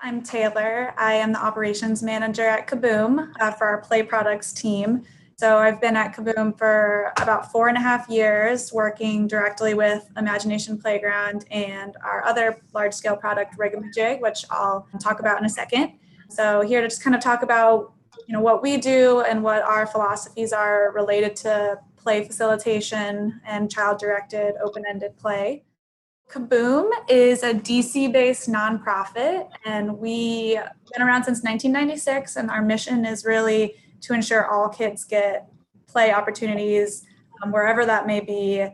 I'm Taylor. I am the operations manager at Kaboom for our play products team. So I've been at Kaboom for about 4.5 years, working directly with Imagination Playground and our other large-scale product, Rig-a-Majig, which I'll talk about in a second. So here to just kind of talk about what we do and what our philosophies are related to play facilitation and child-directed open-ended play. Kaboom is a DC-based nonprofit, and we've been around since 1996, and our mission is really to ensure all kids get play opportunities wherever that may be.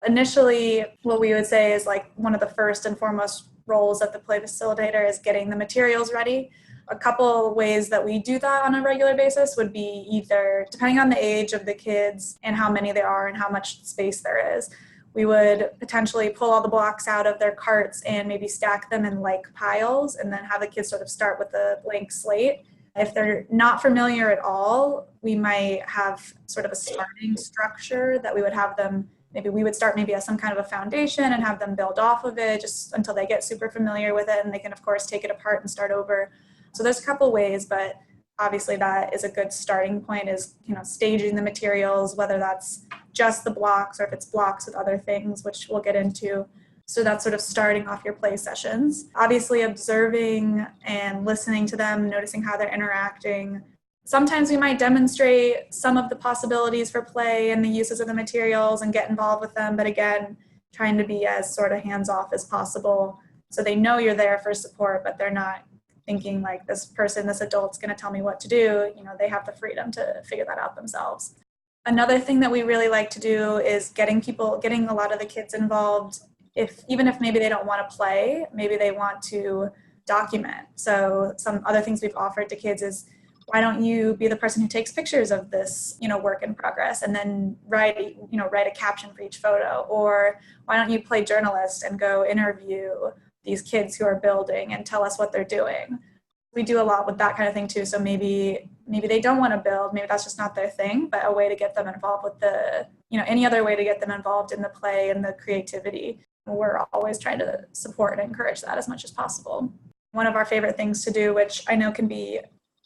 Initially, what we would say is like one of the first and foremost roles of the play facilitator is getting the materials ready. A couple ways that we do that on a regular basis would be either depending on the age of the kids and how many there are and how much space there is. We would potentially pull all the blocks out of their carts and maybe stack them in like piles and then have the kids sort of start with a blank slate. If they're not familiar at all, we might have sort of a starting structure that we would have them, maybe we would start maybe as some kind of a foundation and have them build off of it just until they get super familiar with it, and they can of course take it apart and start over. So there's a couple ways, but obviously that is a good starting point, is staging the materials, whether that's just the blocks or if it's blocks with other things, which we'll get into. So that's sort of starting off your play sessions. Obviously observing and listening to them, noticing how they're interacting. Sometimes we might demonstrate some of the possibilities for play and the uses of the materials and get involved with them, but again, trying to be as sort of hands-off as possible so they know you're there for support, but they're not thinking like this adult's going to tell me what to do. They have the freedom to figure that out themselves. Another thing that we really like to do is getting a lot of the kids involved, even if maybe they don't want to play, maybe they want to document. So some other things we've offered to kids is, why don't you be the person who takes pictures of this, work in progress, and then write a caption for each photo? Or why don't you play journalist and go interview these kids who are building and tell us what they're doing? We do a lot with that kind of thing too. So maybe they don't want to build, maybe that's just not their thing, but a way to get them involved with any other way to get them involved in the play and the creativity. We're always trying to support and encourage that as much as possible. One of our favorite things to do, which I know can be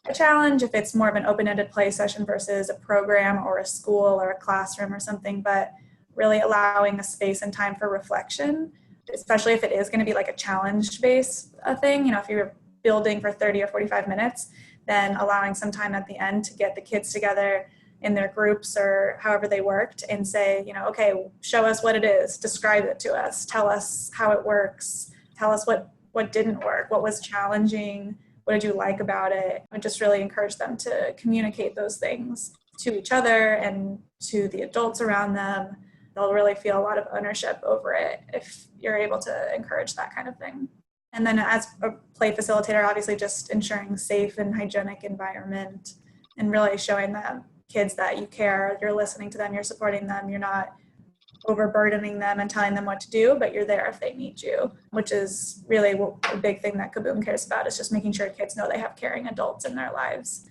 a challenge if it's more of an open-ended play session versus a program or a school or a classroom or something, but really allowing a space and time for reflection, especially if it is going to be like a challenge-based thing. If you're building for 30 or 45 minutes, then allowing some time at the end to get the kids together in their groups or however they worked and say, okay, show us what it is, describe it to us, tell us how it works, tell us what didn't work, what was challenging, what did you like about it? And just really encourage them to communicate those things to each other and to the adults around them. They'll really feel a lot of ownership over it if you're able to encourage that kind of thing. And then as a play facilitator, obviously just ensuring safe and hygienic environment and really showing the kids that you care, you're listening to them, you're supporting them, you're not overburdening them and telling them what to do, but you're there if they need you, which is really a big thing that Kaboom cares about, is just making sure kids know they have caring adults in their lives.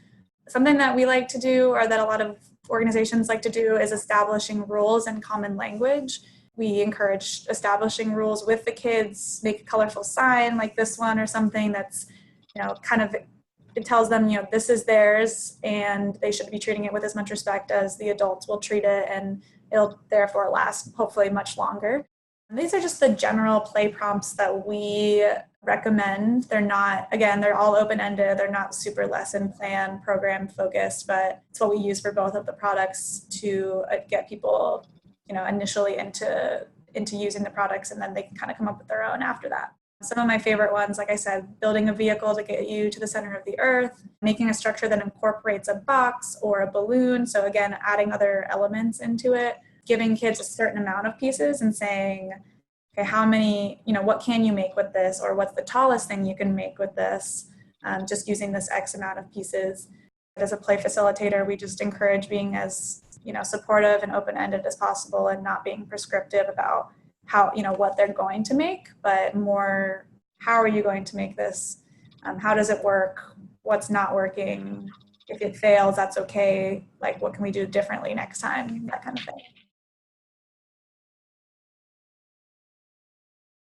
Something that we like to do, or that a lot of organizations like to do, is establishing rules and common language. We encourage establishing rules with the kids, make a colorful sign like this one or something that's, it tells them, this is theirs and they should be treating it with as much respect as the adults will treat it, and it'll therefore last hopefully much longer. And these are just the general play prompts that we recommend. They're all open-ended. They're not super lesson plan program focused, but it's what we use for both of the products to get people initially into using the products, and then they can kind of come up with their own after that. Some of my favorite ones, like I said, building a vehicle to get you to the center of the earth, making a structure that incorporates a box or a balloon. So again, adding other elements into it, giving kids a certain amount of pieces and saying, okay, how many, what can you make with this? Or what's the tallest thing you can make with this? Just using this X amount of pieces. As a play facilitator, we just encourage being as supportive and open-ended as possible, and not being prescriptive about how, what they're going to make, but more, how are you going to make this? How does it work? What's not working? If it fails, that's okay. Like, what can we do differently next time? That kind of thing.